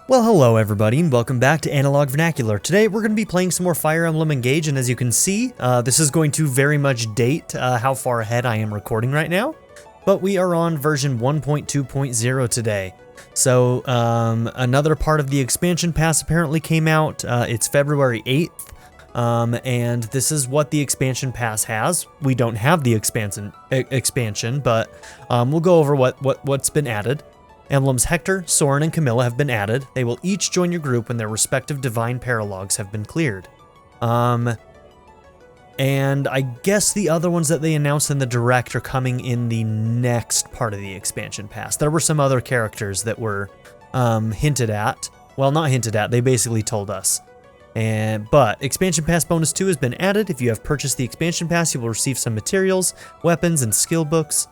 Well, hello everybody, and welcome back to Analog Vernacular. Today we're going to be playing some more Fire Emblem Engage, and as you can see, this is going to very much date how far ahead I am recording right now. But we are on version 1.2.0 today. So, another part of the expansion pass apparently came out. It's February 8th, and this is what the expansion pass has. We don't have the expansion, but we'll go over what's been added. Emblems Hector, Soren, and Camilla have been added. They will each join your group when their respective divine paralogs have been cleared. And I guess the other ones that they announced in the Direct are coming in the next part of the expansion pass. There were some other characters that were hinted at. Well, not hinted at, they basically told us. But Expansion Pass Bonus 2 has been added. If you have purchased the Expansion Pass, you will receive some materials, weapons, and skill books.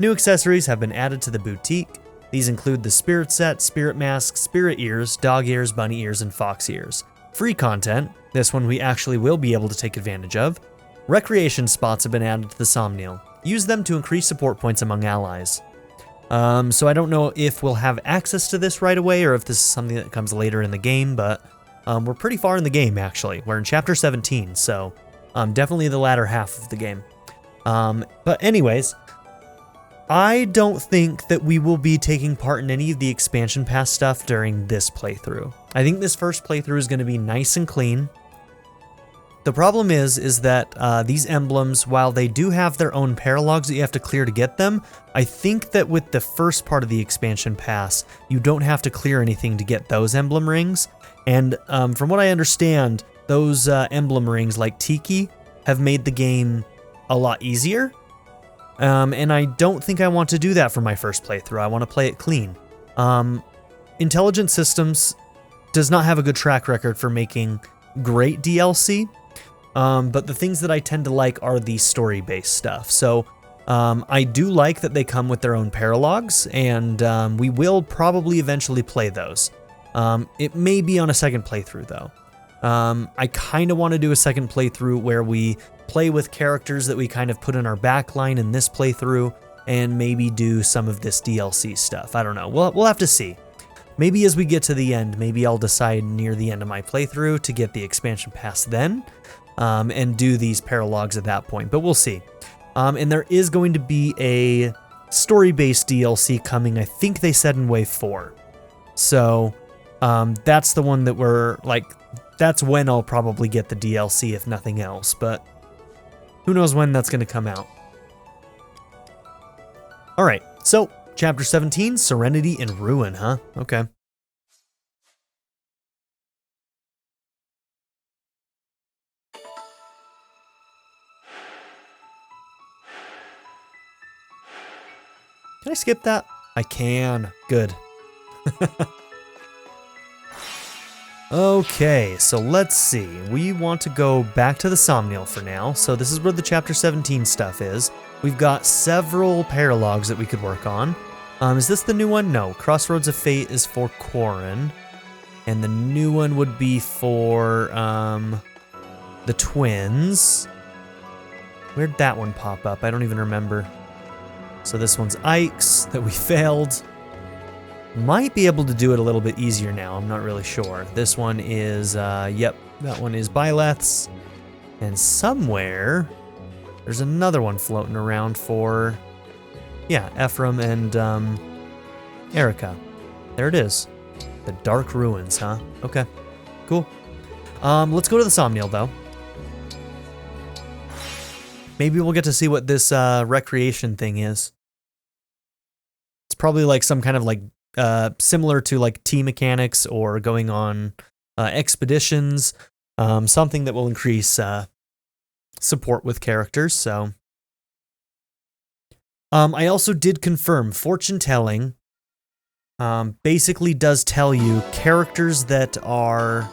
New accessories have been added to the boutique. These include the Spirit Set, Spirit Mask, Spirit Ears, Dog Ears, Bunny Ears, and Fox Ears. Free content, this one we actually will be able to take advantage of. Recreation spots have been added to the Somniel. Use them to increase support points among allies. So I don't know if we'll have access to this right away or if this is something that comes later in the game, but we're pretty far in the game actually. We're in Chapter 17, so definitely the latter half of the game. But anyways, I don't think that we will be taking part in any of the expansion pass stuff during this playthrough. I think this first playthrough is going to be nice and clean. The problem is that these emblems, while they do have their own paralogs that you have to clear to get them, I think that with the first part of the expansion pass, you don't have to clear anything to get those emblem rings. And from what I understand, those emblem rings like Tiki have made the game a lot easier. And I don't think I want to do that for my first playthrough. I want to play it clean. Intelligent Systems does not have a good track record for making great DLC, but the things that I tend to like are the story-based stuff. So I do like that they come with their own paralogs, and we will probably eventually play those. It may be on a second playthrough, though. I kind of want to do a second playthrough where we play with characters that we kind of put in our backline in this playthrough and maybe do some of this DLC stuff. I don't know. We'll have to see. Maybe as we get to the end, maybe I'll decide near the end of my playthrough to get the expansion pass then and do these paralogs at that point, but we'll see. And there is going to be a story-based DLC coming, I think they said in Wave 4. So that's the one that that's when I'll probably get the DLC if nothing else, but who knows when that's going to come out. Alright, so Chapter 17, Serenity and Ruin, huh? Okay. Can I skip that? I can. Good. Okay, so let's see. We want to go back to the Somniel for now. So this is where the Chapter 17 stuff is. We've got several paralogs that we could work on. Is this the new one? No. Crossroads of Fate is for Corrin. And the new one would be for the twins. Where'd that one pop up? I don't even remember. So this one's Ike's that we failed. Might be able to do it a little bit easier now, I'm not really sure. This one is, yep, that one is Byleth's. And somewhere, there's another one floating around for, yeah, Ephraim and Erica. There it is. The Dark Ruins, huh? Okay, cool. Let's go to the Somniel, though. Maybe we'll get to see what this recreation thing is. It's probably like some kind of like similar to like team mechanics or going on expeditions, something that will increase support with characters. So I also did confirm fortune telling basically does tell you characters that are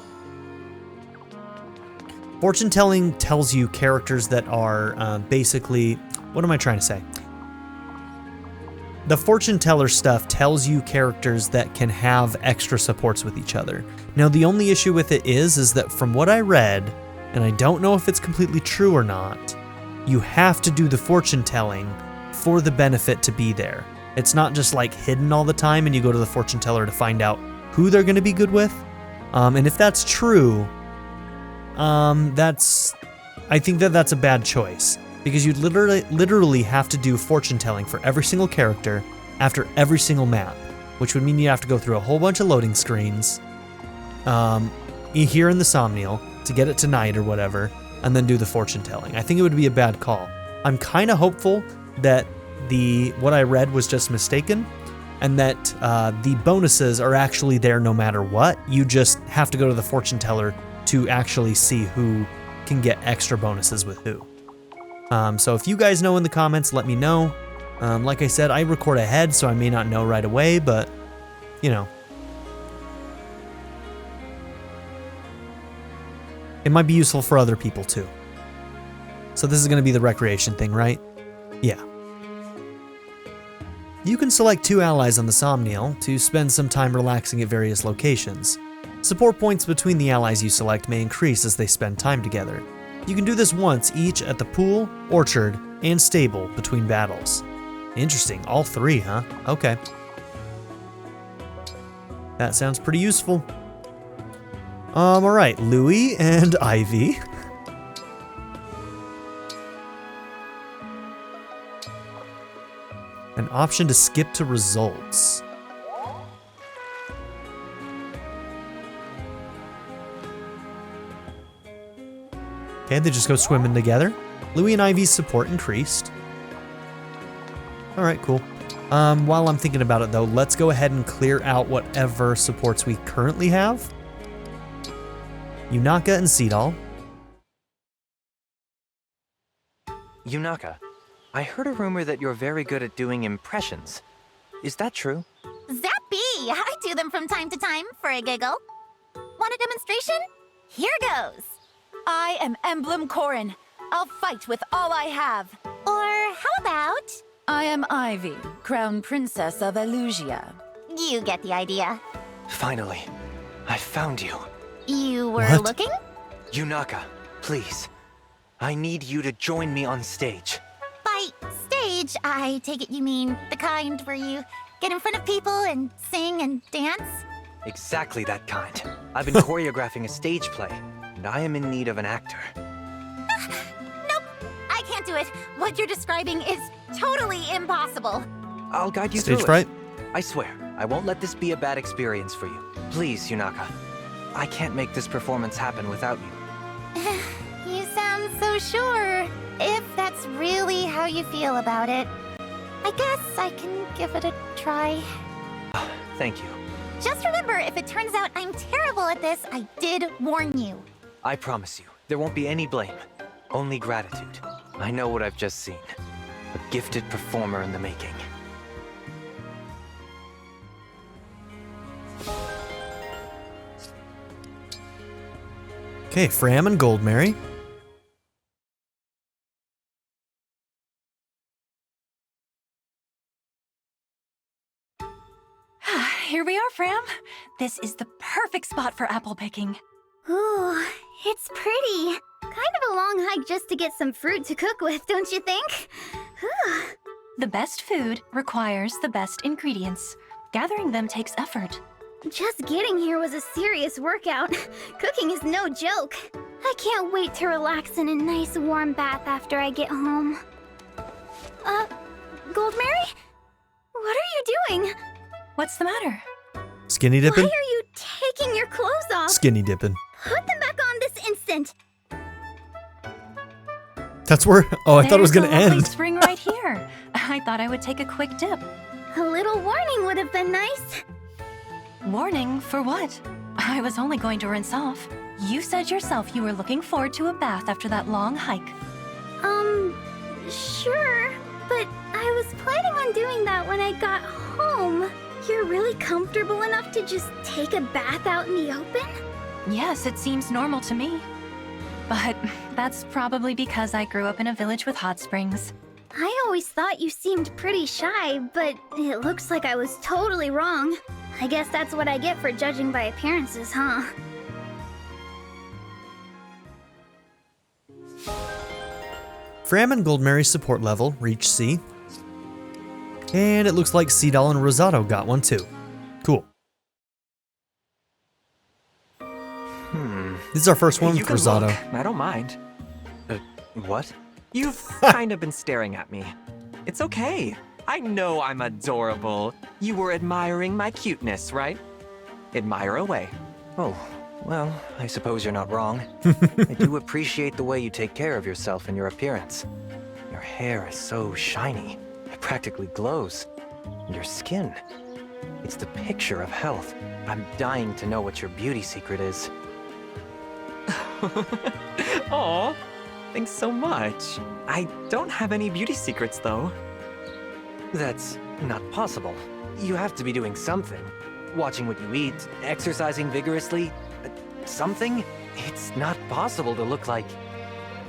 fortune telling tells you characters that are basically, what am I trying to say? The fortune teller stuff tells you characters that can have extra supports with each other. Now, the only issue with it is that from what I read, and I don't know if it's completely true or not, you have to do the fortune telling for the benefit to be there. It's not just like hidden all the time and you go to the fortune teller to find out who they're going to be good with. And if that's true, I think that's a bad choice, because you'd literally have to do fortune telling for every single character after every single map, which would mean you have to go through a whole bunch of loading screens here in the Somniel to get it tonight or whatever, and then do the fortune telling. I think it would be a bad call. I'm kind of hopeful that what I read was just mistaken, and that the bonuses are actually there no matter what. You just have to go to the fortune teller to actually see who can get extra bonuses with who. So if you guys know in the comments, let me know. Like I said, I record ahead, so I may not know right away, but, you know. It might be useful for other people too. So this is going to be the recreation thing, right? Yeah. You can select 2 allies on the Somniel to spend some time relaxing at various locations. Support points between the allies you select may increase as they spend time together. You can do this once each at the pool, orchard, and stable between battles. Interesting, all 3, huh? Okay. That sounds pretty useful. Alright, Louie and Ivy. An option to skip to results. Okay, they just go swimming together. Louie and Ivy's support increased. Alright, cool. While I'm thinking about it though, let's go ahead and clear out whatever supports we currently have. Yunaka and Seedal. Yunaka, I heard a rumor that you're very good at doing impressions. Is that true? Zappy! I do them from time to time for a giggle. Want a demonstration? Here goes. I am Emblem Corin. I'll fight with all I have. Or how about... I am Ivy, Crown Princess of Elyos. You get the idea. Finally, I found you. You were What? looking? Yunaka, please. I need you to join me on stage. By stage, I take it you mean the kind where you get in front of people and sing and dance? Exactly that kind. I've been choreographing a stage play, and I am in need of an actor. Nope, I can't do it. What you're describing is totally impossible. I'll guide you Stage through fright? it. I swear, I won't let this be a bad experience for you. Please, Yunaka. I can't make this performance happen without you. You sound so sure. If that's really how you feel about it, I guess I can give it a try. Thank you. Just remember, if it turns out I'm terrible at this, I did warn you. I promise you, there won't be any blame. Only gratitude. I know what I've just seen. A gifted performer in the making. Okay, Fram and Goldmary. Here we are, Fram. This is the perfect spot for apple picking. Ooh, it's pretty. Kind of a long hike just to get some fruit to cook with, don't you think? The best food requires the best ingredients. Gathering them takes effort. Just getting here was a serious workout. Cooking is no joke. I can't wait to relax in a nice warm bath after I get home. Goldmary? What are you doing? What's the matter? Skinny Why dipping? are you taking your clothes off? Skinny dipping. Put them back on this instant. That's where... Oh, I thought it was going to There's a lovely end. spring right here. I thought I would take a quick dip. A little warning would have been nice. Warning for what? I was only going to rinse off. You said yourself you were looking forward to a bath after that long hike. Sure. But I was planning on doing that when I got home. You're really comfortable enough to just take a bath out in the open? Yes, it seems normal to me. But that's probably because I grew up in a village with hot springs. I always thought you seemed pretty shy, but it looks like I was totally wrong. I guess that's what I get for judging by appearances, huh? Fram and Goldmary's support level reached C. And it looks like Seedal and Rosado got one too. Cool. This is our first one You with can Rosado. look. I don't mind. What? You've kind of been staring at me. It's okay. I know I'm adorable. You were admiring my cuteness, right? Admire away. Oh, well, I suppose you're not wrong. I do appreciate the way you take care of yourself and your appearance. Your hair is so shiny. It practically glows. And your skin. It's the picture of health. I'm dying to know what your beauty secret is. Aw, thanks so much. I don't have any beauty secrets, though. That's not possible. You have to be doing something. Watching what you eat, exercising vigorously, something? It's not possible to look like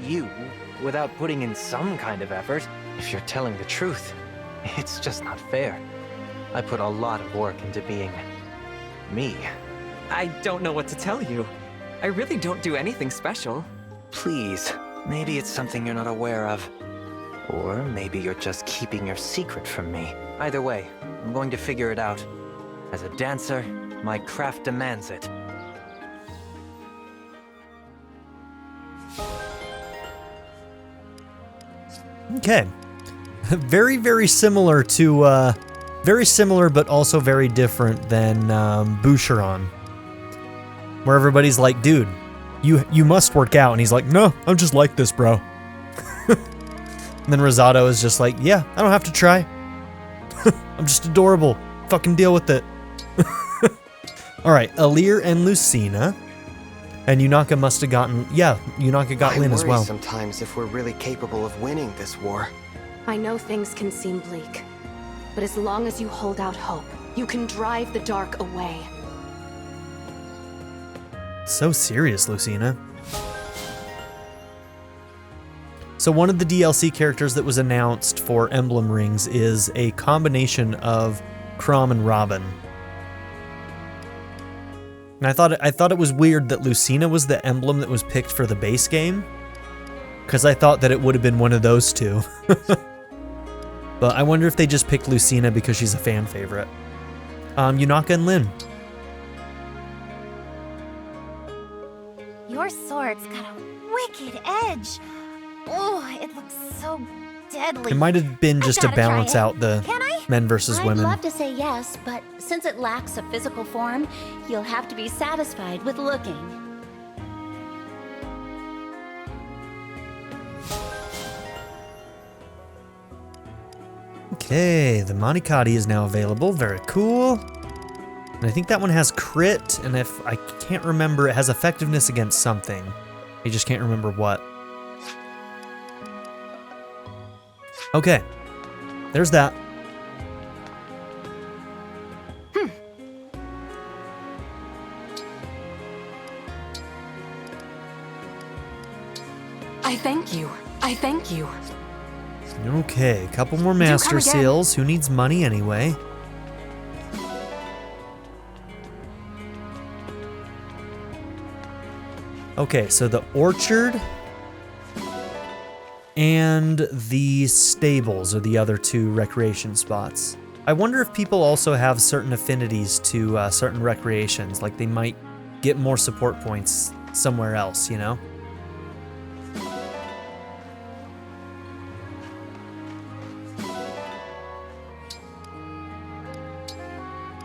you without putting in some kind of effort. If you're telling the truth, it's just not fair. I put a lot of work into being me. I don't know what to tell you. I really don't do anything special. Please, maybe it's something you're not aware of. Or maybe you're just keeping your secret from me. Either way, I'm going to figure it out. As a dancer, my craft demands it. Okay. Very, very similar to, very similar but also very different than Boucheron. Where everybody's like, dude, you must work out. And he's like, no, I'm just like this, bro. And then Rosado is just like, yeah, I don't have to try. I'm just adorable. Fucking deal with it. Alright, Alir and Lucina. And Yunaka must have gotten, yeah, Yunaka got Lyn as well. I worry sometimes if we're really capable of winning this war. I know things can seem bleak, but as long as you hold out hope, you can drive the dark away. So serious, Lucina. So one of the DLC characters that was announced for Emblem Rings is a combination of Chrom and Robin. And I thought it was weird that Lucina was the emblem that was picked for the base game, because I thought that it would have been one of those two. But I wonder if they just picked Lucina because she's a fan favorite. Yunaka and Lyn. Your sword's got a wicked edge. Oh, it looks so deadly. It might have been just to gotta try balance it. out the Can I? men versus women. I'd love to say yes, but since it lacks a physical form, you'll have to be satisfied with looking. Okay, the Manikadi is now available. Very cool. And I think that one has crit, and if I can't remember, it has effectiveness against something. I just can't remember what. Okay, there's that. I thank you. I thank you. Okay, a couple more master again. seals. Who needs money anyway? Okay, so the orchard and the stables are the other two recreation spots. I wonder if people also have certain affinities to certain recreations, like they might get more support points somewhere else, you know?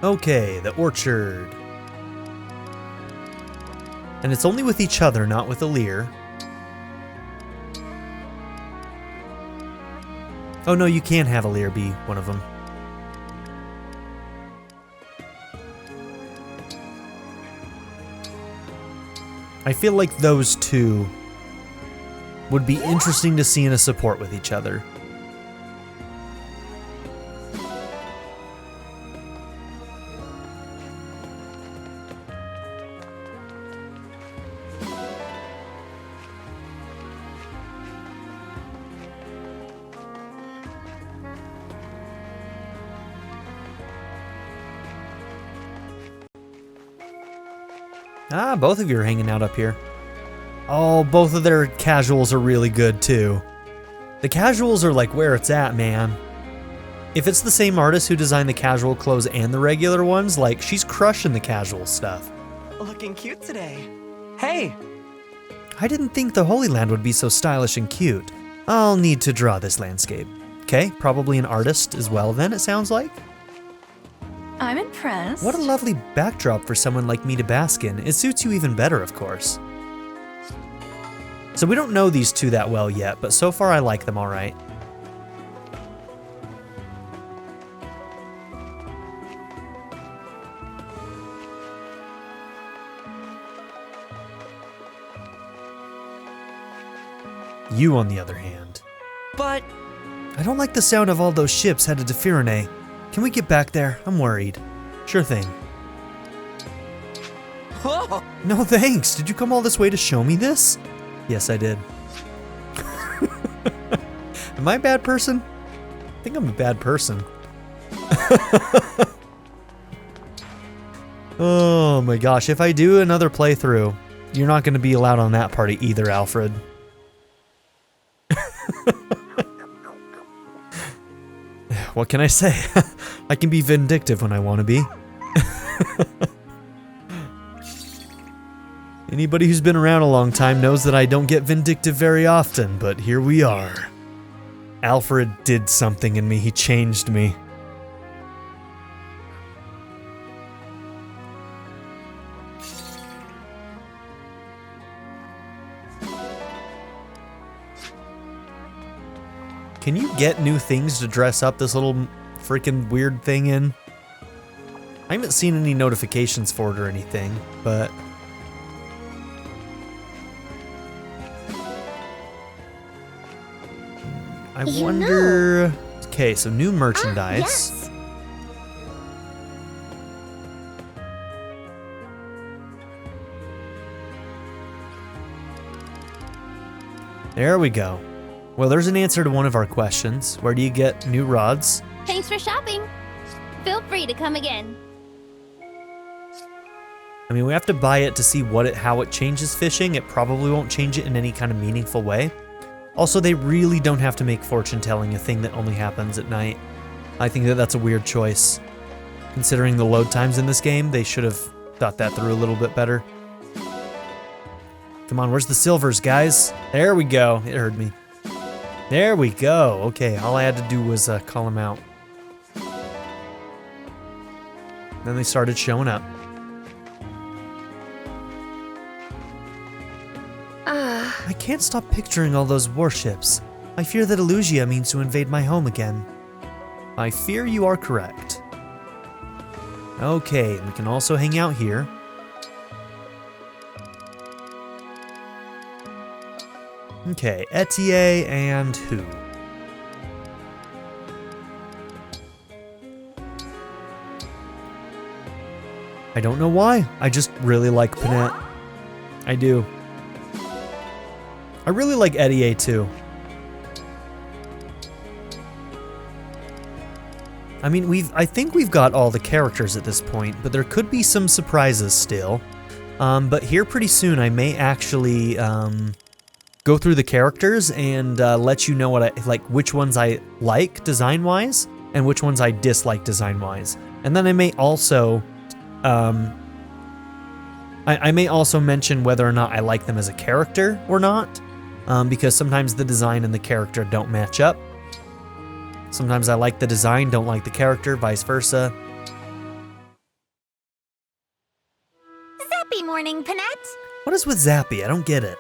Okay, the orchard. And it's only with each other, not with Alir. Oh no, you can have Alir be one of them. I feel like those two would be interesting to see in a support with each other. Ah, both of you are hanging out up here. Oh, both of their casuals are really good too. The casuals are like where it's at, man. If it's the same artist who designed the casual clothes and the regular ones, like she's crushing the casual stuff. Looking cute today. Hey, I didn't think the Holy Land would be so stylish and cute. I'll need to draw this landscape. Okay, probably an artist as well then, it sounds like. I'm impressed. What a lovely backdrop for someone like me to bask in. It suits you even better, of course. So we don't know these two that well yet, but so far I like them all right. You, on the other hand. But I don't like the sound of all those ships headed to Firene. Can we get back there? I'm worried. Sure thing. oh, No thanks. Did you come all this way to show me this? Yes, I did. Am I a bad person? I think I'm a bad person. Oh my gosh, if I do another playthrough, you're not going to be allowed on that party either, Alfred. What can I say? I can be vindictive when I want to be. Anybody who's been around a long time knows that I don't get vindictive very often, but here we are. Alfred did something in me, he changed me. Can you get new things to dress up this little freaking weird thing in? I haven't seen any notifications for it or anything, but... I wonder... Okay, so new merchandise. Yes. There we go. Well, there's an answer to one of our questions. Where do you get new rods? Thanks for shopping. Feel free to come again. I mean, we have to buy it to see how it changes fishing. It probably won't change it in any kind of meaningful way. Also, they really don't have to make fortune telling a thing that only happens at night. I think that that's a weird choice. Considering the load times in this game, they should have thought that through a little bit better. Come on, where's the silvers, guys? There we go. It heard me. There we go. Okay, all I had to do was call them out. Then they started showing up. I can't stop picturing all those warships. I fear that Elusia means to invade my home again. I fear you are correct. Okay, we can also hang out here. Okay, Etier and who? I don't know why. I just really like Panette. I do. I really like Etier too. I mean, I think we've got all the characters at this point, but there could be some surprises still. But here pretty soon I may actually go through the characters and let you know which ones I like design-wise and which ones I dislike design-wise. And then I may also I may also mention whether or not I like them as a character or not, because sometimes the design and the character don't match up. Sometimes I like the design, don't like the character, vice versa. Zappy morning, Panette. What is with Zappy? I don't get it.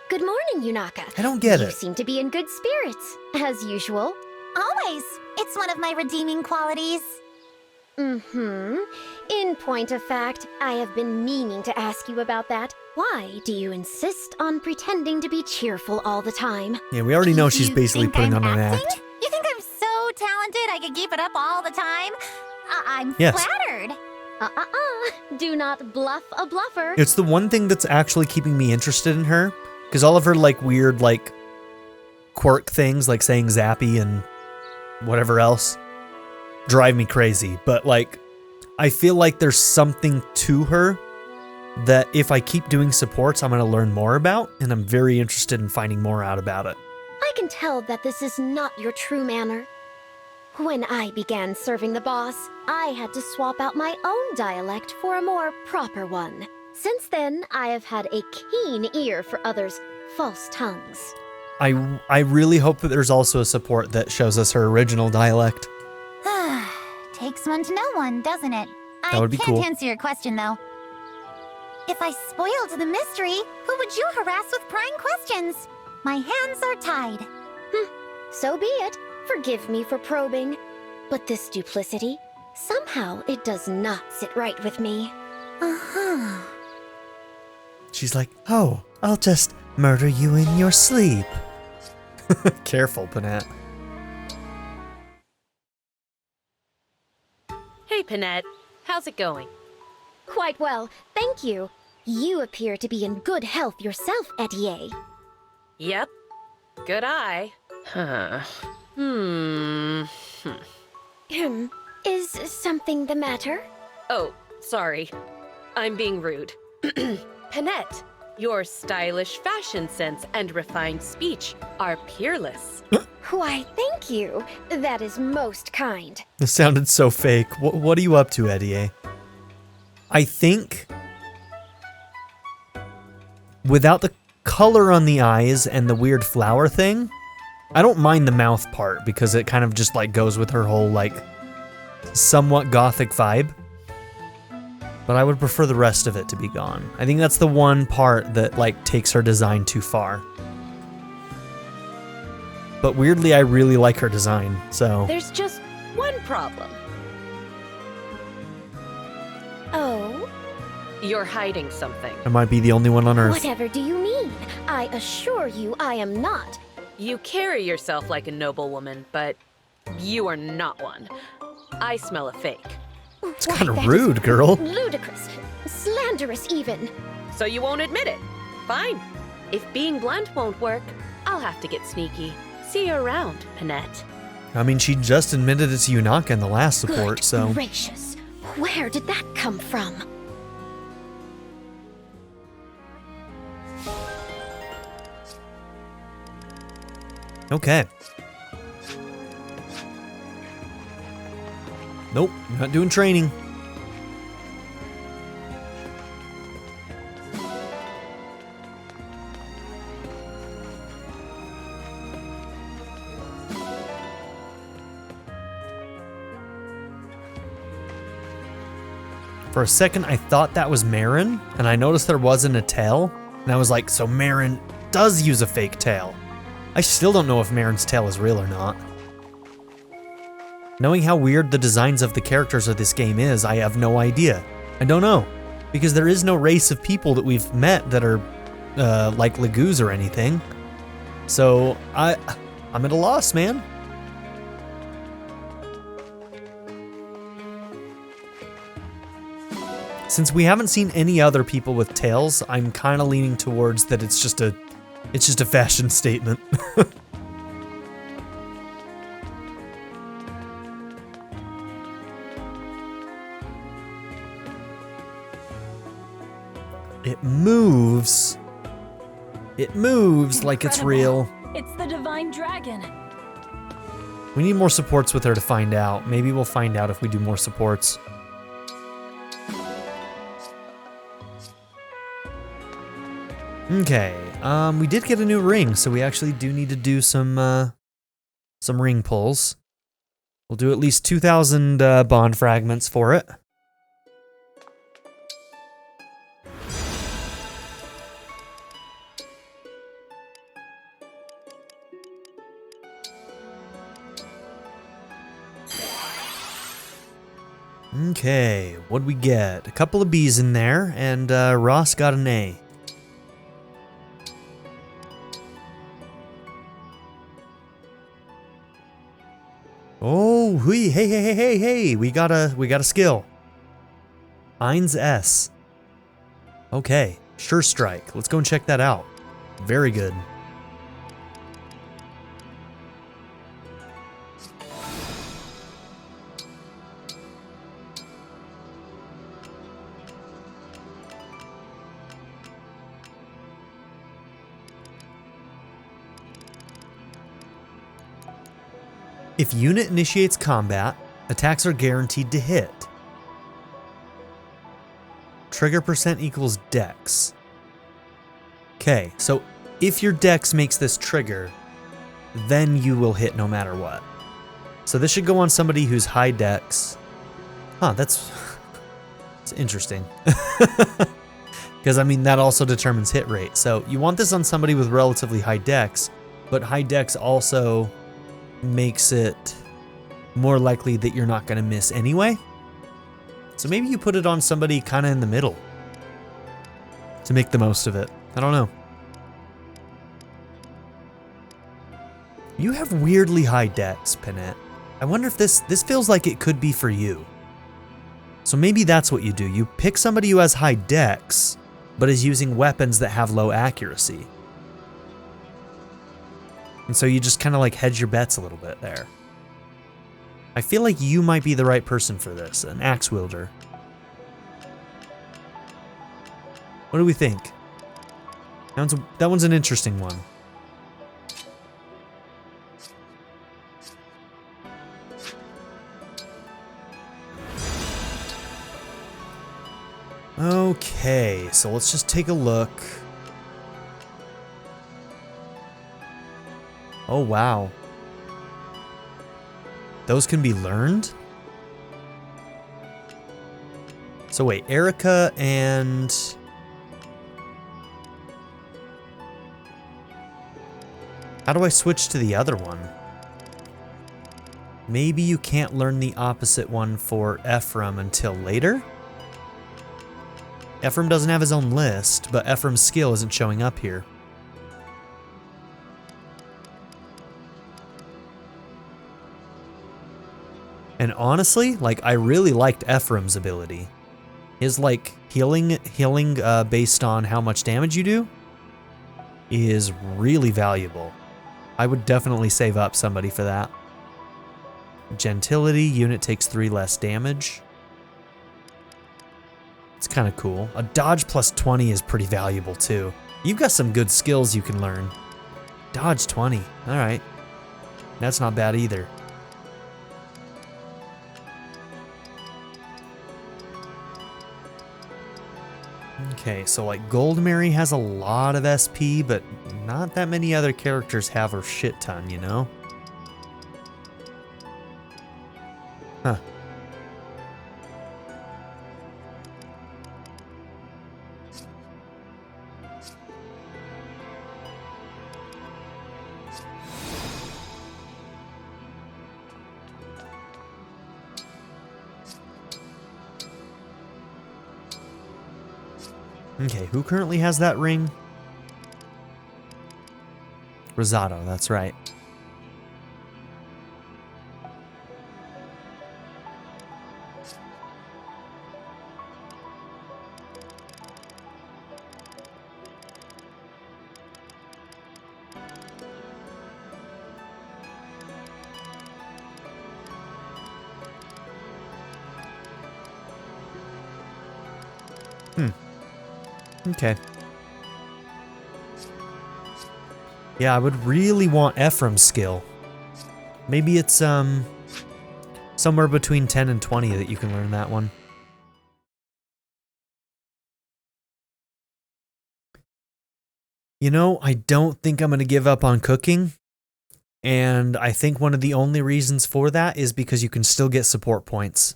Good morning, Yunaka. I don't get You it. seem to be in good spirits, as usual. Always. It's one of my redeeming qualities. Mm-hmm. In point of fact, I have been meaning to ask you about that. Why do you insist on pretending to be cheerful all the time? Yeah, we already know she's You basically think putting I'm on an acting? act. You think I'm so talented I could keep it up all the time? I'm Yes. flattered. Do not bluff a bluffer. It's the one thing that's actually keeping me interested in her, because all of her weird quirk things like saying Zappy and whatever else drive me crazy. But I feel like there's something to her that if I keep doing supports, I'm going to learn more about, and I'm very interested in finding more out about it. I can tell that this is not your true manner. When I began serving the boss, I had to swap out my own dialect for a more proper one. Since then, I have had a keen ear for others' false tongues. I really hope that there's also a support that shows us her original dialect. Takes one to know one, doesn't it? That would be I can't cool. answer your question, though. If I spoiled the mystery, who would you harass with prying questions? My hands are tied. So be it. Forgive me for probing. But this duplicity, somehow it does not sit right with me. Uh-huh. She's like, oh, I'll just murder you in your sleep. Careful, Panette. Hey, Panette. How's it going? Quite well, thank you. You appear to be in good health yourself, Etier. Yep. Good eye. Huh. Is something the matter? Oh, sorry. I'm being rude. Panette, your stylish fashion sense and refined speech are peerless. Why, thank you. That is most kind. This sounded so fake. What are you up to, Eddie? I think without the color on the eyes and the weird flower thing, I don't mind the mouth part because it kind of just like goes with her whole like somewhat gothic vibe. But I would prefer the rest of it to be gone. I think that's the one part that like takes her design too far. But weirdly, I really like her design, so. There's just one problem. Oh? You're hiding something. I might be the only one on Earth. Whatever do you mean? I assure you I am not. You carry yourself like a noble woman, but you are not one. I smell a fake. It's kind of rude, girl. Ludicrous. Slanderous even. So you won't admit it. Fine. If being blunt won't work, I'll have to get sneaky. See you around, Panette. I mean, she just admitted it's Yunaka in the last support, Good so. gracious. Where did that come from? Okay. Nope, not doing training. For a second, I thought that was Marin, and I noticed there wasn't a tail, and I was like, so Marin does use a fake tail. I still don't know if Marin's tail is real or not. Knowing how weird the designs of the characters of this game is, I have no idea. I don't know, because there is no race of people that we've met that are like Lagoos or anything. So I'm at a loss, man. Since we haven't seen any other people with tails, I'm kind of leaning towards that it's just a fashion statement. It moves. It moves like it's real. It's the divine dragon. We need more supports with her to find out. Maybe we'll find out if we do more supports. Okay, we did get a new ring, so we actually do need to do some ring pulls. We'll do at least 2,000 bond fragments for it. Okay, what'd we get? A couple of B's in there, and Ross got an A. Oh, hey, we got a skill. Ein's S. Okay, Sure Strike. Let's go and check that out. Very good. If unit initiates combat, attacks are guaranteed to hit. Trigger percent equals dex. Okay, so if your dex makes this trigger, then you will hit no matter what. So this should go on somebody who's high dex. Huh, that's interesting. Because, I mean, that also determines hit rate. So you want this on somebody with relatively high dex, but high dex also makes it more likely that you're not going to miss anyway. So maybe you put it on somebody kind of in the middle to make the most of it. I don't know. You have weirdly high dex, Panette. I wonder if this feels like it could be for you. So maybe that's what you do. You pick somebody who has high dex, but is using weapons that have low accuracy. And so you just kind of like hedge your bets a little bit there. I feel like you might be the right person for this, an axe wielder. What do we think? That one's an interesting one. Okay, so let's just take a look. Oh, wow. Those can be learned? So wait, Erica and... How do I switch to the other one? Maybe you can't learn the opposite one for Ephraim until later? Ephraim doesn't have his own list, but Ephraim's skill isn't showing up here. And honestly, like, I really liked Ephraim's ability. His, like, healing based on how much damage you do is really valuable. I would definitely save up somebody for that. Gentility, unit takes 3 less damage. It's kind of cool. A dodge plus 20 is pretty valuable too. You've got some good skills you can learn. Dodge 20, all right. That's not bad either. Okay, so like Goldmary has a lot of SP, but not that many other characters have a shit ton, you know? Huh. Okay, who currently has that ring? Rosado, that's right. Okay. Yeah, I would really want Ephraim's skill. Maybe it's somewhere between 10 and 20 that you can learn that one. You know, I don't think I'm going to give up on cooking. And I think one of the only reasons for that is because you can still get support points.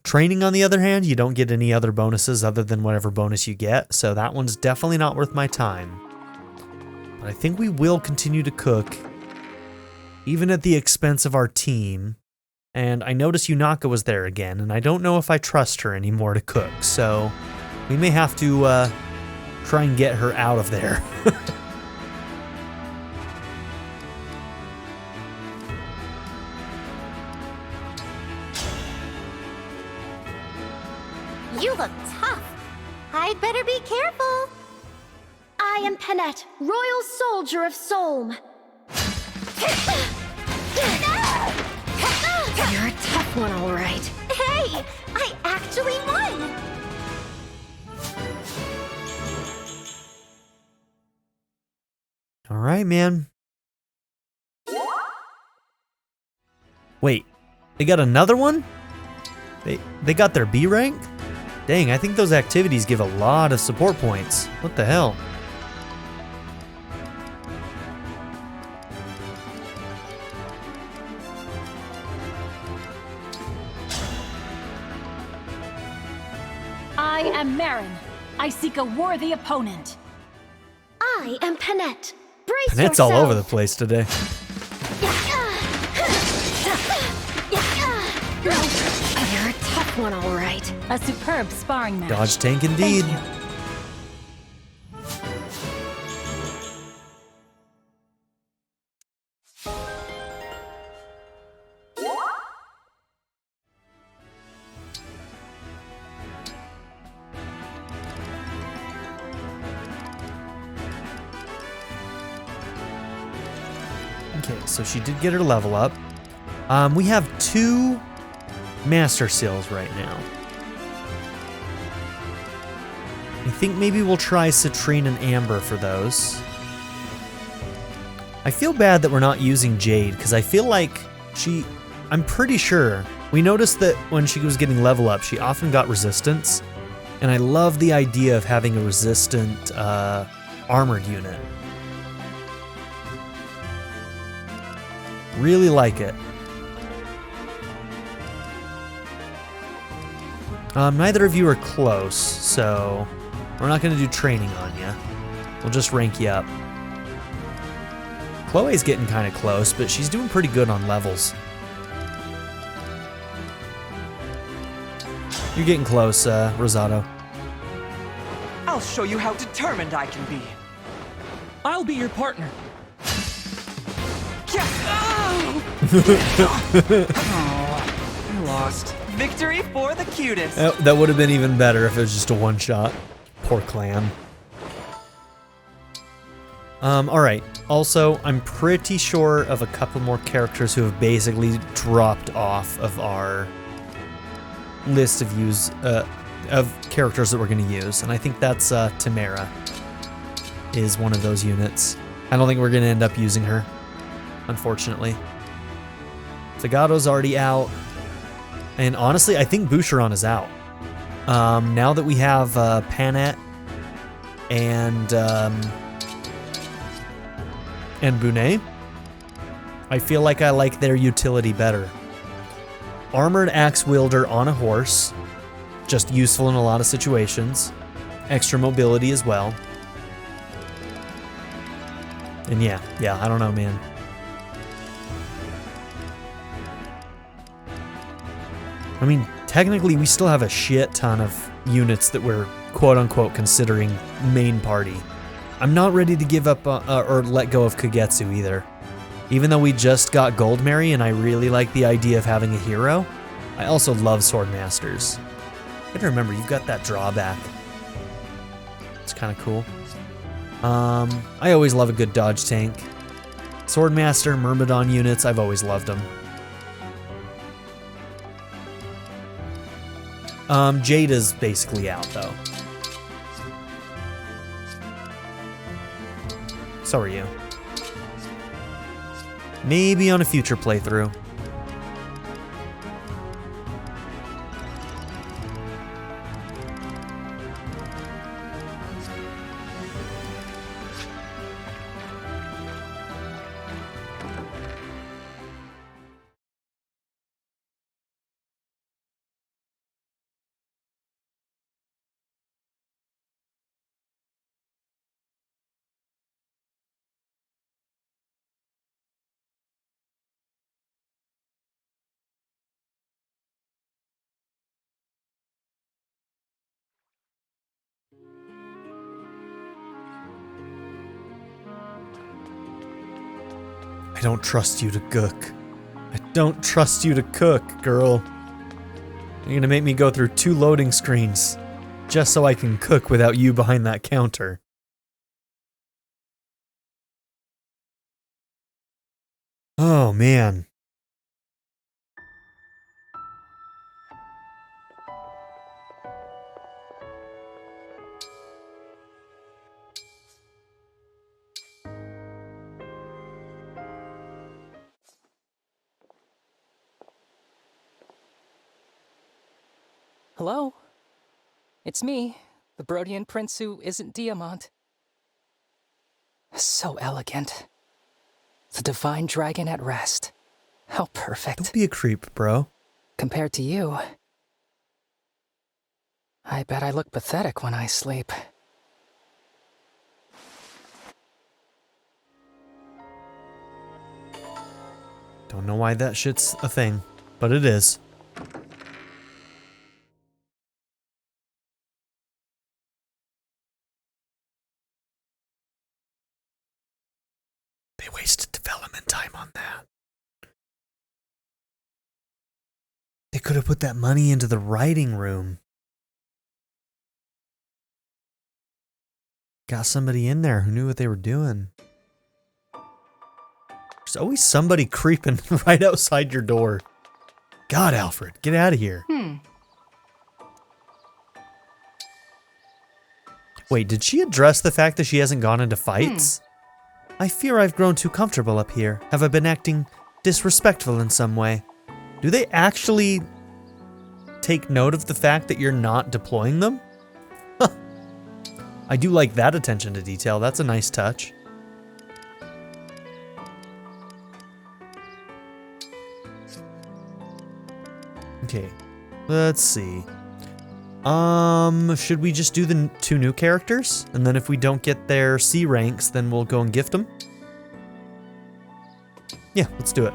Training, on the other hand, you don't get any other bonuses other than whatever bonus you get, so that one's definitely not worth my time. But I think we will continue to cook, even at the expense of our team. And I noticed Yunaka was there again, and I don't know if I trust her anymore to cook, so we may have to try and get her out of there. You look tough. I'd better be careful. I am Panette, Royal Soldier of Solm. You're a tough one, all right. Hey, I actually won. All right, man. Wait, they got another one? They got their B rank? Dang, I think those activities give a lot of support points. What the hell? I am Marin. I seek a worthy opponent. I am Panette. Brace Panette's yourself. all over the place today. You're a tough one, all right. A superb sparring match. Dodge tank indeed. Thank you. Okay, so she did get her level up. We have 2 Master Seals right now. I think maybe we'll try Citrine and Amber for those. I feel bad that we're not using Jade, because I feel like I'm pretty sure, we noticed that when she was getting level up, she often got resistance, and I love the idea of having a resistant armored unit. Really like it. Neither of you are close, so we're not going to do training on you. We'll just rank you up. Chloe's getting kind of close, but she's doing pretty good on levels. You're getting close, Rosato. I'll show you how determined I can be. I'll be your partner. I lost. Victory for the cutest. That would have been even better if it was just a one-shot. Poor clan. Alright. Also, I'm pretty sure of a couple more characters who have basically dropped off of our list of characters that we're going to use. And I think that's Tamara is one of those units. I don't think we're going to end up using her, unfortunately. Zagato's already out. And honestly, I think Boucheron is out. Now that we have Panette and Bunet, I feel like I like their utility better. Armored axe wielder on a horse, just useful in a lot of situations. Extra mobility as well. And yeah, I don't know, man. I mean, technically, we still have a shit ton of units that we're quote-unquote considering main party. I'm not ready to give up or let go of Kagetsu either. Even though we just got Gold Mary and I really like the idea of having a hero, I also love Sword Masters. You gotta remember, you've got that drawback. It's kind of cool. I always love a good dodge tank. Swordmaster, Myrmidon units, I've always loved them. Jade is basically out, though. So are you. Maybe on a future playthrough. I don't trust you to cook. I don't trust you to cook, girl. You're gonna make me go through 2 loading screens just so I can cook without you behind that counter. Oh, man. Hello? It's me, the Brodian prince who isn't Diamant. So elegant. The divine dragon at rest. How perfect. Don't be a creep, bro. Compared to you, I bet I look pathetic when I sleep. Don't know why that shit's a thing, but it is. They wasted development time on that. They could have put that money into the writing room. Got somebody in there who knew what they were doing. There's always somebody creeping right outside your door. God, Alfred, get out of here. Wait, did she address the fact that she hasn't gone into fights? I fear I've grown too comfortable up here. Have I been acting disrespectful in some way? Do they actually take note of the fact that you're not deploying them? Huh. I do like that attention to detail. That's a nice touch. Okay, let's see. Should we just do the 2 new characters? And then if we don't get their C ranks, then we'll go and gift them? Yeah, let's do it.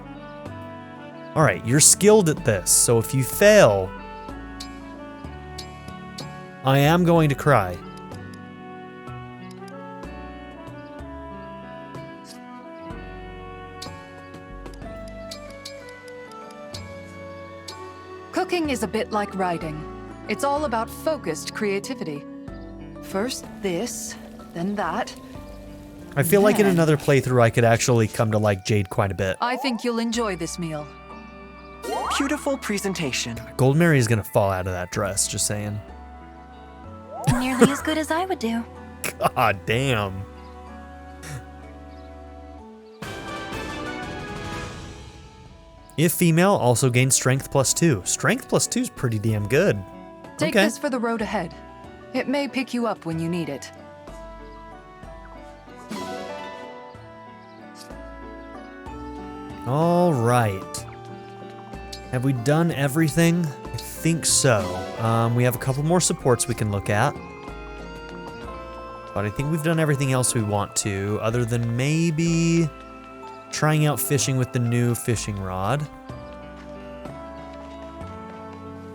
Alright, you're skilled at this, so if you fail, I am going to cry. Cooking is a bit like writing. It's all about focused creativity. First this, then that. I feel like in another playthrough I could actually come to like Jade quite a bit. I think you'll enjoy this meal. Beautiful presentation. Gold Mary is gonna fall out of that dress, just saying. Nearly as good as I would do. God damn. If female, also gains strength +2. Strength +2 is pretty damn good. Take this for the road ahead. It may pick you up when you need it. All right. Have we done everything? I think so. We have a couple more supports we can look at. But I think we've done everything else we want to, other than maybe trying out fishing with the new fishing rod.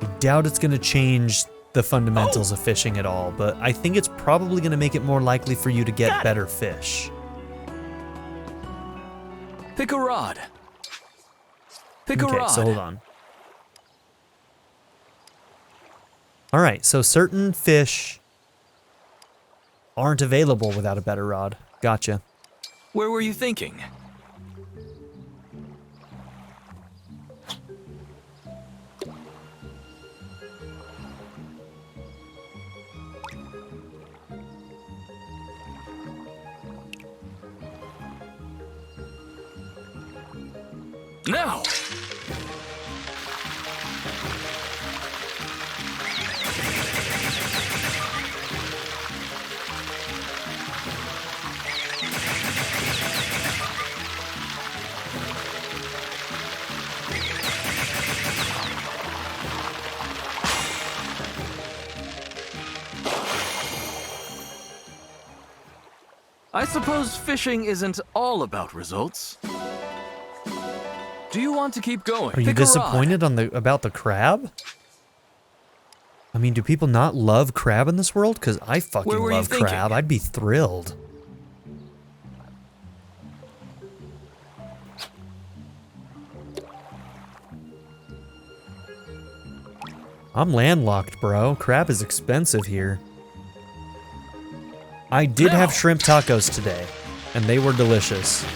I doubt it's going to change the fundamentals of fishing at all, but I think it's probably going to make it more likely for you to get better fish. Pick a rod. Pick a rod. Okay, so hold on. All right, so certain fish aren't available without a better rod. Gotcha. Where were you thinking? Now! I suppose fishing isn't all about results. Do you want to keep going? Are you disappointed on about the crab? I mean, do people not love crab in this world? Because I fucking love crab. I'd be thrilled. I'm landlocked, bro. Crab is expensive here. I did have shrimp tacos today, and they were delicious.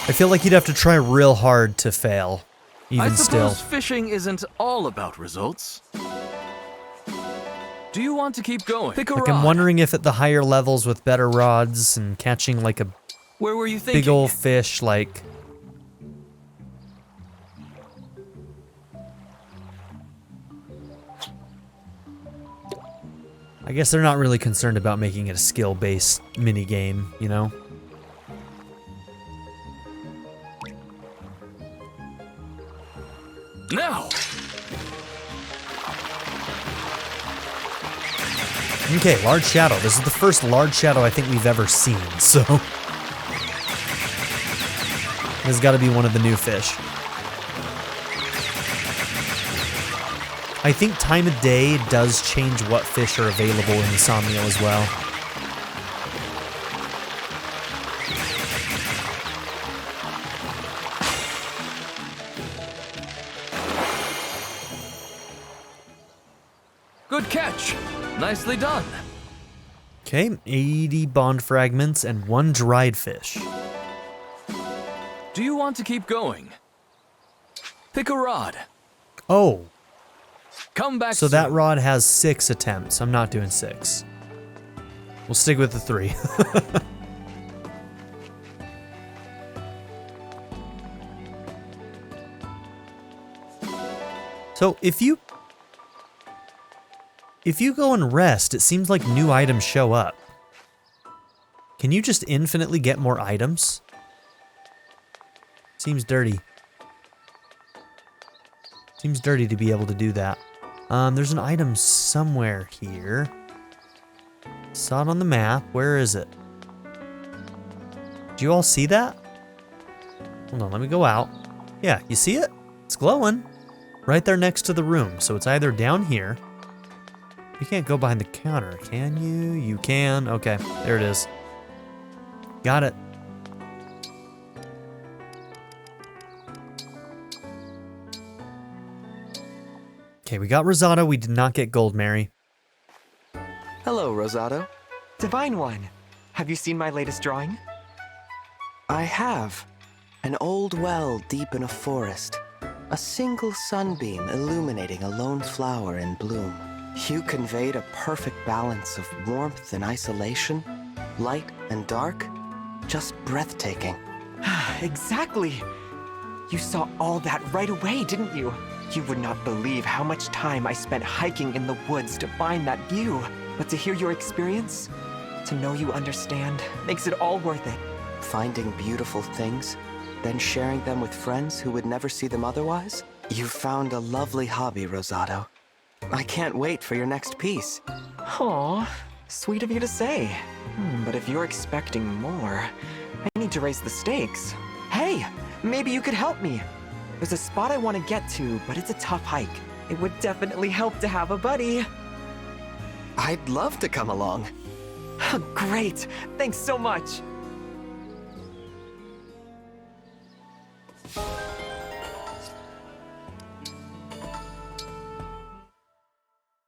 I feel like you'd have to try real hard to fail, even I suppose still. fishing isn't all about results. Do you want to keep going? Pick a Like, rod. I'm wondering if at the higher levels with better rods and catching like a Where were you thinking? big old fish, like... I guess they're not really concerned about making it a skill-based mini-game, you know? Now! Okay, large shadow. This is the first large shadow I think we've ever seen, so... This has got to be one of the new fish. I think time of day does change what fish are available in the Somniel as well. Good catch. Nicely done. Okay, 80 bond fragments and 1 dried fish. Do you want to keep going? Pick a rod. Oh, Come back so that soon. rod has 6 attempts. I'm not doing 6. We'll stick with the 3. So if you go and rest, it seems like new items show up. Can you just infinitely get more items? Seems dirty. Seems dirty to be able to do that. There's an item somewhere here. Saw it on the map. Where is it? Do you all see that? Hold on, let me go out. Yeah, you see it? It's glowing. Right there next to the room. So it's either down here. You can't go behind the counter, can you? You can. Okay, there it is. Got it. Okay, we got Rosado. We did not get Gold Mary. Hello, Rosado. Divine One, have you seen my latest drawing? I have. An old well deep in a forest. A single sunbeam illuminating a lone flower in bloom. You conveyed a perfect balance of warmth and isolation, light and dark. Just breathtaking. Exactly. You saw all that right away, didn't you? You would not believe how much time I spent hiking in the woods to find that view. But to hear your experience, to know you understand, makes it all worth it. Finding beautiful things, then sharing them with friends who would never see them otherwise? You found a lovely hobby, Rosado. I can't wait for your next piece. Aw, sweet of you to say. But if you're expecting more, I need to raise the stakes. Hey, maybe you could help me. There's a spot I want to get to, but it's a tough hike. It would definitely help to have a buddy. I'd love to come along. Great, thanks so much.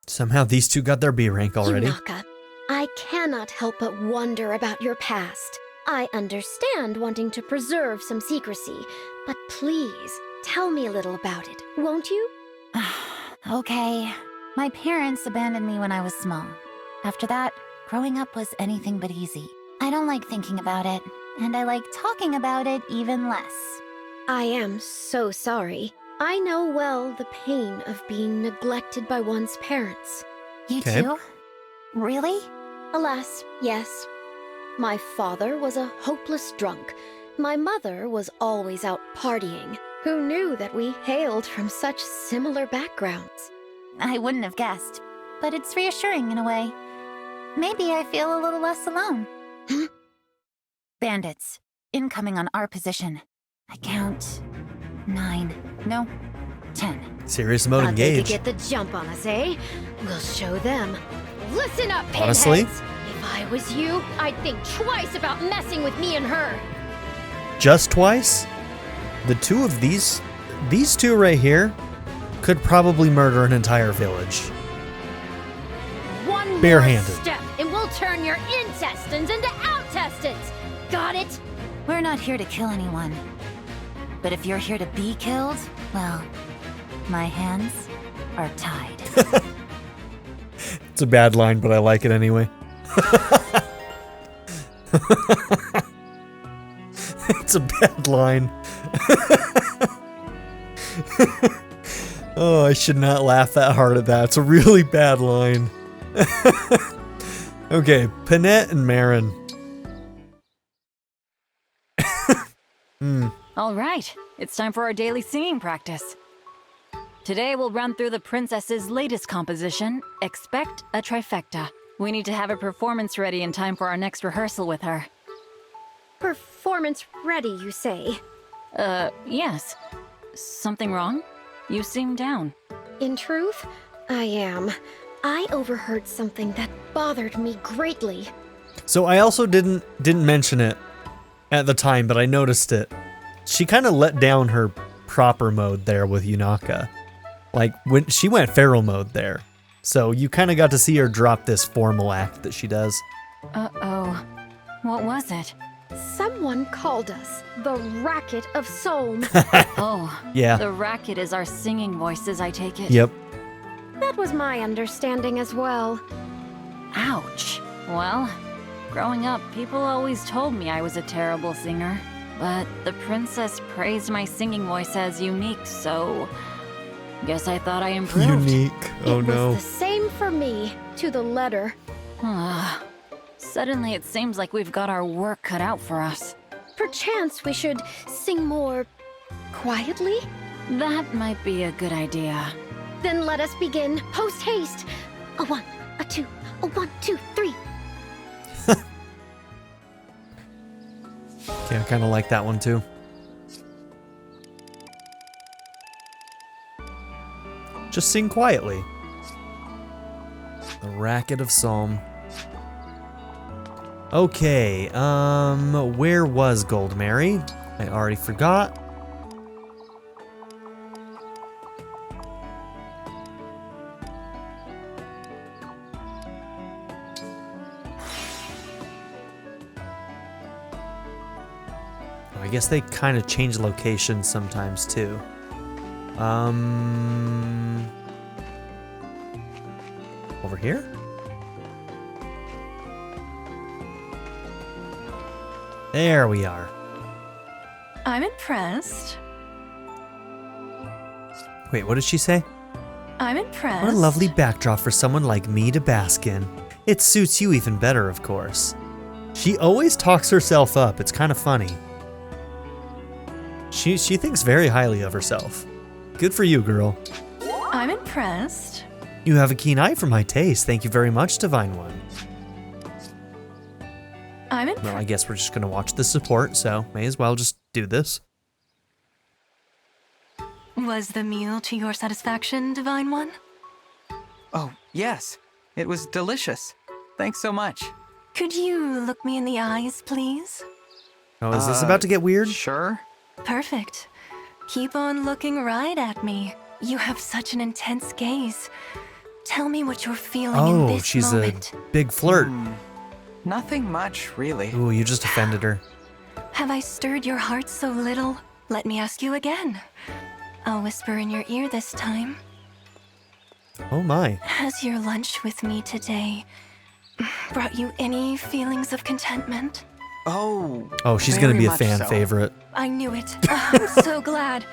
Somehow these two got their B rank already. Yunaka, I cannot help but wonder about your past. I understand wanting to preserve some secrecy, but please, tell me a little about it, won't you? Okay. My parents abandoned me when I was small. After that, growing up was anything but easy. I don't like thinking about it, and I like talking about it even less. I am so sorry. I know well the pain of being neglected by one's parents. You Okay. too? Really? Alas, yes. My father was a hopeless drunk. My mother was always out partying. Who knew that we hailed from such similar backgrounds? I wouldn't have guessed, but it's reassuring in a way. Maybe I feel a little less alone. Bandits, incoming on our position. I count 9, no, 10. Serious mode Thought they engaged. could get the jump on us, eh? We'll show them. Listen up, Honestly? pinheads! If I was you, I'd think twice about messing with me and her. Just twice? The two of these two right here could probably murder an entire village. One more Barehanded. step, and we'll turn your intestines into outtestines. Got it? We're not here to kill anyone. But if you're here to be killed, well, my hands are tied. It's a bad line, but I like it anyway. It's a bad line. Oh, I should not laugh that hard at that. It's a really bad line. Okay, Panette and Marin. All right, it's time for our daily singing practice. Today we'll run through the princess's latest composition, Expect a Trifecta. We need to have a performance ready in time for our next rehearsal with her. Performance ready, you say? Yes. Something wrong? You seem down. In truth, I am. I overheard something that bothered me greatly. So I also didn't mention it at the time, but I noticed it. She kind of let down her proper mode there with Yunaka. Like, when she went feral mode there. So you kind of got to see her drop this formal act that she does. Uh-oh. What was it? Someone called us the Racket of Soam. Oh, yeah. The racket is our singing voices, I take it. Yep. That was my understanding as well. Ouch. Well, growing up, people always told me I was a terrible singer. But the princess praised my singing voice as unique, so guess I thought I improved. Unique. Oh no. It was the same for me, to the letter. Suddenly it seems like we've got our work cut out for us. Perchance we should sing more quietly? That might be a good idea. Then let us begin post haste. A 1, a 2, a 1, 2, 3. Okay, I kind of like that one too. Just sing quietly. The Racket of Psalm. Okay, where was Gold Mary? I already forgot. I guess they kind of change locations sometimes too. Over here? There we are. I'm impressed. Wait, what did she say? I'm impressed. What a lovely backdrop for someone like me to bask in. It suits you even better, of course. She always talks herself up. It's kind of funny. She thinks very highly of herself. Good for you, girl. I'm impressed. You have a keen eye for my taste. Thank you very much, Divine One. I'm impressed. Well, I guess we're just gonna watch the support, so may as well just do this. Was the meal to your satisfaction, Divine One? Oh, yes. It was delicious. Thanks so much. Could you look me in the eyes, please? Oh, is this about to get weird? Sure. Perfect. Keep on looking right at me. You have such an intense gaze. Tell me what you're feeling in this she's moment. a big flirt. Nothing much, really. Ooh, you just offended her. Have I stirred your heart so little? Let me ask you again. I'll whisper in your ear this time. Oh my. Has your lunch with me today brought you any feelings of contentment? Oh, she's gonna be a very fan much so. favorite. I knew it. I'm so glad.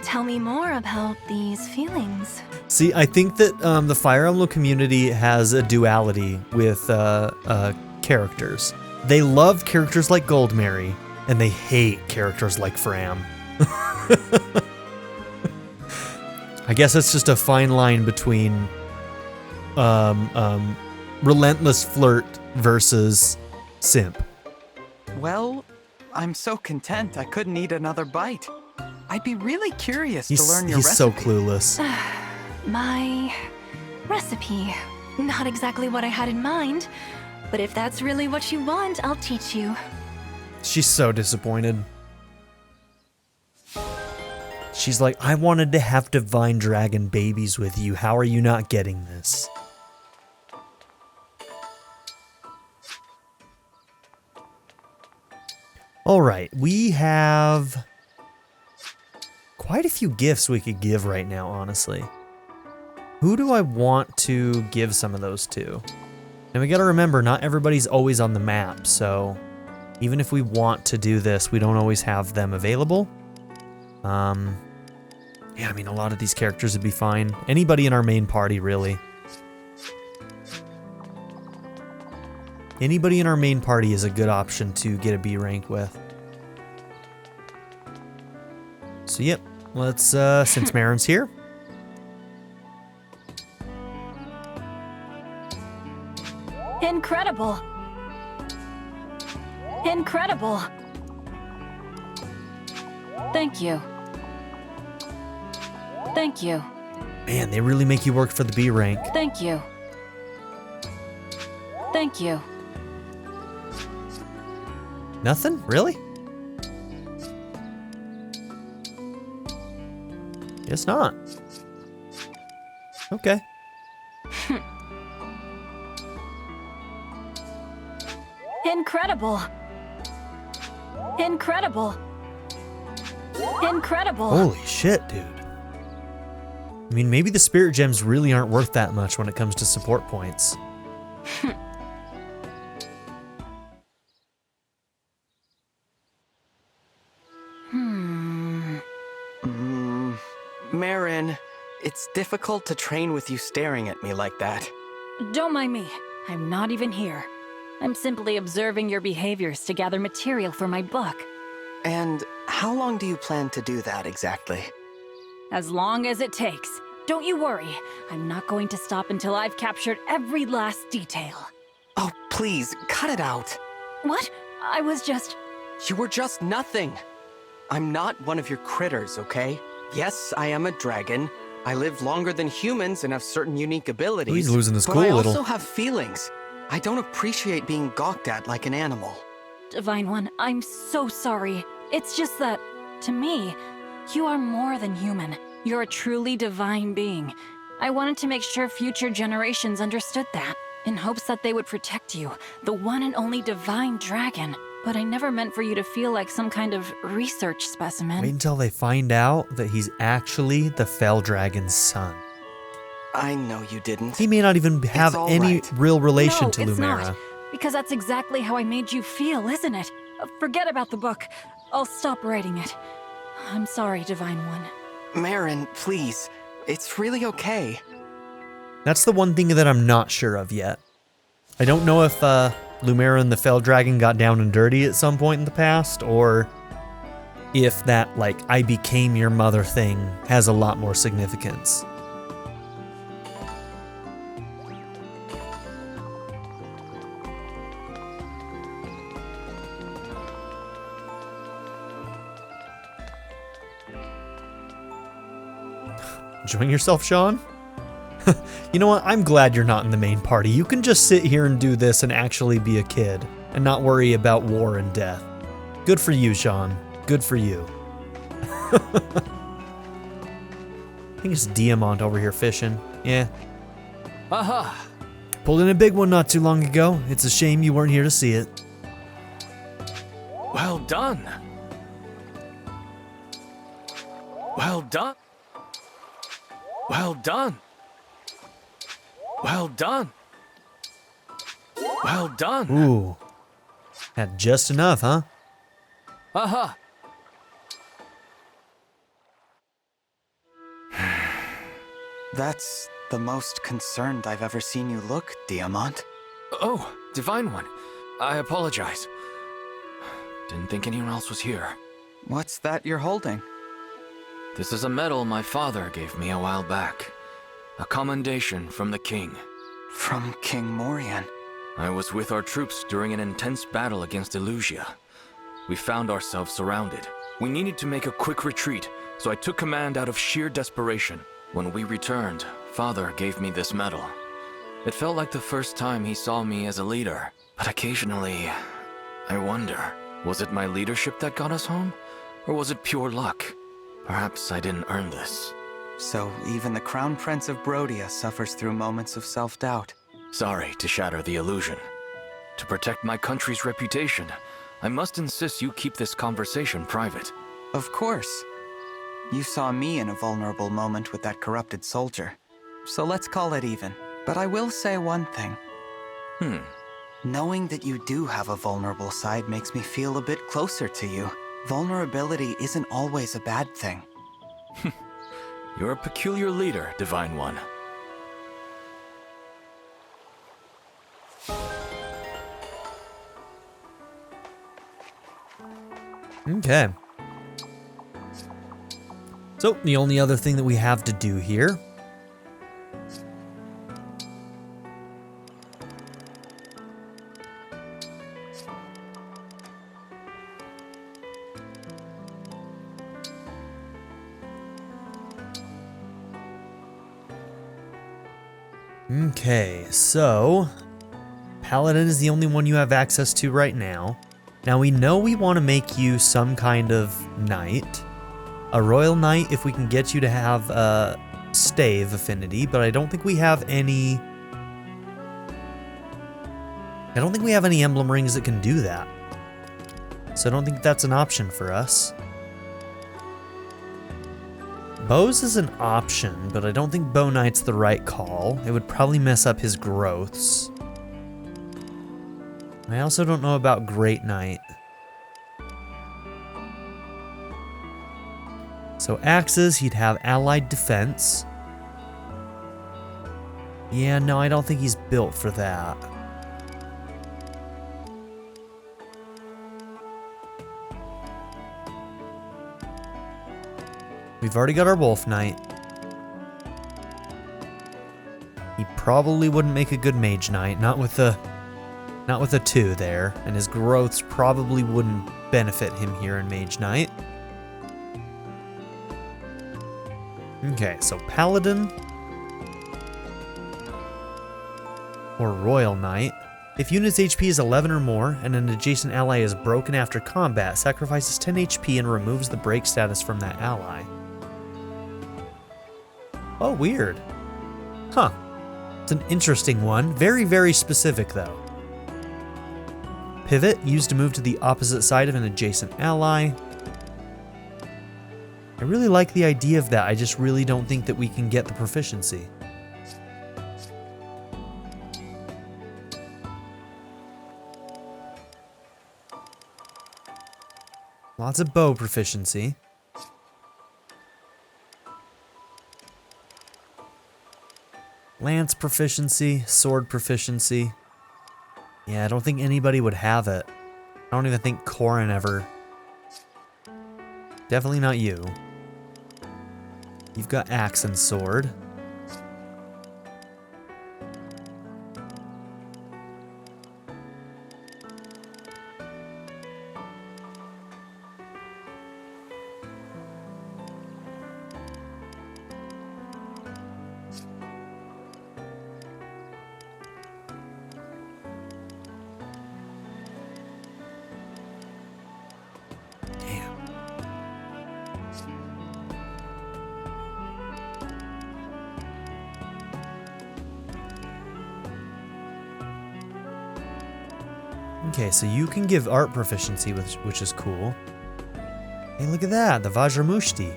Tell me more about these feelings. See, I think that the Fire Emblem community has a duality with characters. They love characters like Gold Mary, and they hate characters like Fram. I guess it's just a fine line between relentless flirt versus simp. Well, I'm so content I couldn't eat another bite. I'd be really curious to learn your He's recipe. so clueless. My recipe. Not exactly what I had in mind, but if that's really what you want, I'll teach you. She's so disappointed. She's like, I wanted to have divine dragon babies with you. How are you not getting this? All right, we have quite a few gifts we could give right now, honestly. Who do I want to give some of those to? And we gotta remember, not everybody's always on the map, so even if we want to do this, we don't always have them available. Yeah, I mean, a lot of these characters would be fine. Anybody in our main party, really. Anybody in our main party is a good option to get a B rank with. So yep, let's, since Marin's here. Incredible! Incredible! Thank you. Thank you. Man, they really make you work for the B rank. Thank you. Thank you. Nothing? Really? Guess not. Okay. Incredible! Incredible! Incredible! Holy shit, dude. I mean, maybe the spirit gems really aren't worth that much when it comes to support points. Marin, it's difficult to train with you staring at me like that. Don't mind me. I'm not even here. I'm simply observing your behaviors to gather material for my book. And how long do you plan to do that exactly? As long as it takes. Don't you worry. I'm not going to stop until I've captured every last detail. Oh, please, cut it out. What? I was just... You were just nothing. I'm not one of your critters, okay? Yes, I am a dragon. I live longer than humans and have certain unique abilities. He's losing his cool But I little. also have feelings. I don't appreciate being gawked at like an animal. Divine One, I'm so sorry. It's just that, to me, you are more than human. You're a truly divine being. I wanted to make sure future generations understood that, in hopes that they would protect you, the one and only divine dragon. But I never meant for you to feel like some kind of research specimen. Wait until they find out that he's actually the Fell Dragon's son. I know you didn't. He may not even have any real relation No, to it's Lumera. not, because that's exactly how I made you feel, isn't it? Forget about the book. I'll stop writing it. I'm sorry, Divine One. Marin, please. It's really okay. That's the one thing that I'm not sure of yet. I don't know if Lumera and the Fell Dragon got down and dirty at some point in the past, or if that, like, I became your mother thing has a lot more significance. Enjoying yourself, Sean? You know what? I'm glad you're not in the main party. You can just sit here and do this and actually be a kid and not worry about war and death. Good for you, Sean. Good for you. I think it's Diamant over here fishing. Yeah. Aha! Pulled in a big one not too long ago. It's a shame you weren't here to see it. Well done. Well done. Well done. Well done. Well done. Ooh. Had just enough, huh? Aha! That's the most concerned I've ever seen you look, Diamant. Oh, Divine One. I apologize. Didn't think anyone else was here. What's that you're holding? This is a medal my father gave me a while back. A commendation from the king. From King Morian. I was with our troops during an intense battle against Elyos. We found ourselves surrounded. We needed to make a quick retreat, so I took command out of sheer desperation. When we returned, Father gave me this medal. It felt like the first time he saw me as a leader, but occasionally, I wonder, was it my leadership that got us home? Or was it pure luck? Perhaps I didn't earn this. So even the Crown Prince of Brodia suffers through moments of self-doubt. Sorry to shatter the illusion. To protect my country's reputation, I must insist you keep this conversation private. Of course. You saw me in a vulnerable moment with that corrupted soldier. So let's call it even. But I will say one thing. Knowing that you do have a vulnerable side makes me feel a bit closer to you. Vulnerability isn't always a bad thing. You're a peculiar leader, Divine One. Okay. So, the only other thing that we have to do here Okay, so Paladin is the only one you have access to right now. Now we know we want to make you some kind of knight. A royal knight if we can get you to have a stave affinity, but I don't think we have any... I don't think we have any emblem rings that can do that. So I don't think that's an option for us. Bows is an option, but I don't think Bow Knight's the right call. It would probably mess up his growths. I also don't know about Great Knight. So axes, he'd have allied defense. Yeah, no, I don't think he's built for that. We've already got our Wolf Knight. He probably wouldn't make a good Mage Knight, not with a 2 there, and his growths probably wouldn't benefit him here in Mage Knight. Okay, so Paladin or Royal Knight. If unit's HP is 11 or more and an adjacent ally is broken after combat, sacrifices 10 HP and removes the break status from that ally. Oh, weird. Huh. It's an interesting one. Very, very specific, though. Pivot, used to move to the opposite side of an adjacent ally. I really like the idea of that. I just really don't think that we can get the proficiency. Lots of bow proficiency. Lance proficiency, sword proficiency. Yeah, I don't think anybody would have it. I don't even think Corrin ever. Definitely not you. You've got axe and sword. Okay, so you can give art proficiency, which is cool. Hey, look at that, the Vajramushti.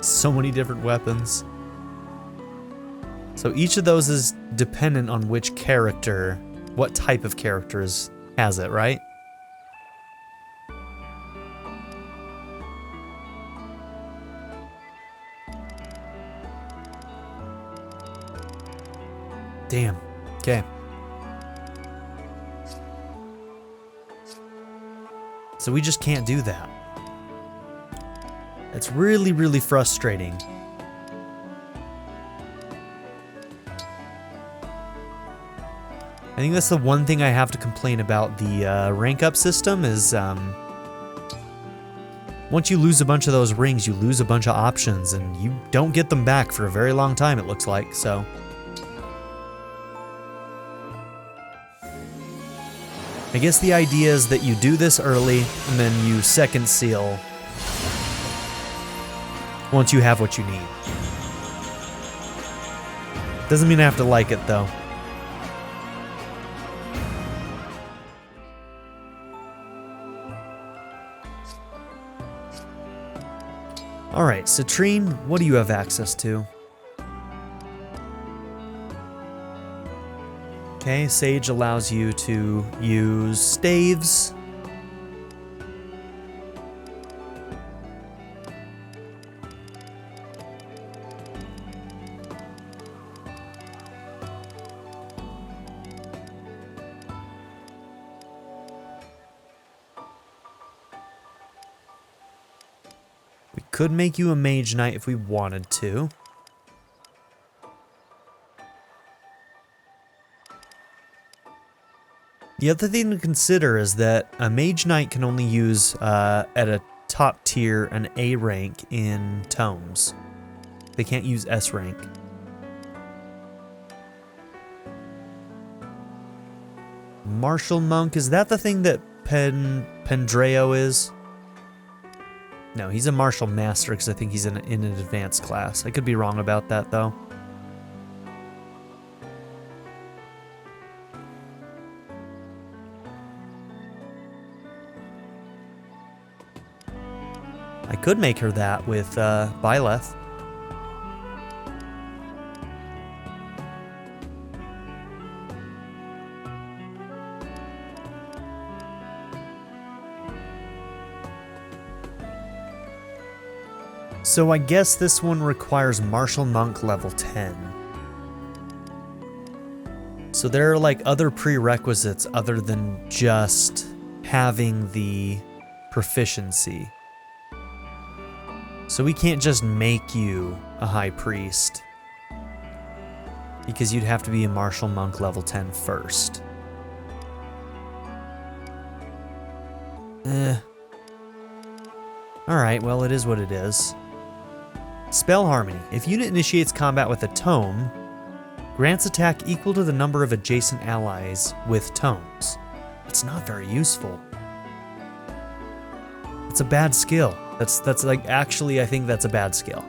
So many different weapons. So each of those is dependent on which character, what type of characters has it, right? Damn. Okay. So we just can't do that. It's really, really frustrating. I think that's the one thing I have to complain about the rank up system is once you lose a bunch of those rings, you lose a bunch of options and you don't get them back for a very long time, it looks like, so. I guess the idea is that you do this early, and then you second seal once you have what you need. Doesn't mean I have to like it, though. Alright, Citrine, what do you have access to? Okay, Sage allows you to use staves. We could make you a Mage Knight if we wanted to. The other thing to consider is that a Mage Knight can only use, at a top tier, an A rank in tomes. They can't use S rank. Martial Monk, is that the thing that Pendreo is? No, he's a Martial Master because I think he's in an advanced class. I could be wrong about that, though. I could make her that with Byleth. So I guess this one requires Martial Monk level 10. So there are like other prerequisites other than just having the proficiency. So we can't just make you a High Priest, because you'd have to be a Martial Monk level 10 first. Alright, well it is what it is. Spell Harmony. If unit initiates combat with a tome, grants attack equal to the number of adjacent allies with tomes. It's not very useful. It's a bad skill. That's like, actually, I think that's a bad skill.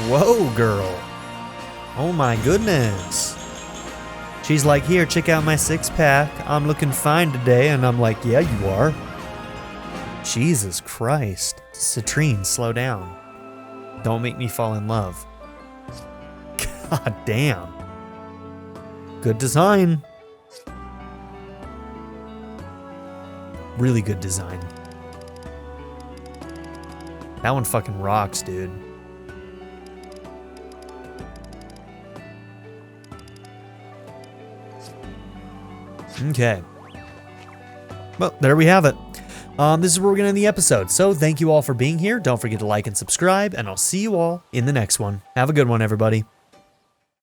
Whoa, girl. Oh my goodness. She's like, here, check out my six-pack. I'm looking fine today. And I'm like, yeah, you are. Jesus Christ. Citrine, slow down. Don't make me fall in love. God damn. Good design. Really good design. That one fucking rocks, dude. Okay. Well, there we have it. This is where we're going to end the episode. So thank you all for being here. Don't forget to like and subscribe, and I'll see you all in the next one. Have a good one, everybody.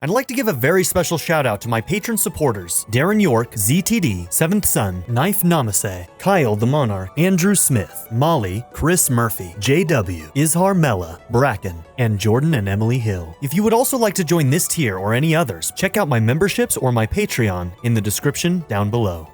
I'd like to give a very special shout out to my patron supporters, Darren York, ZTD, Seventh Son, Knife Namaste, Kyle the Monarch, Andrew Smith, Molly, Chris Murphy, JW, Izhar Mella, Bracken, and Jordan and Emily Hill. If you would also like to join this tier or any others, check out my memberships or my Patreon in the description down below.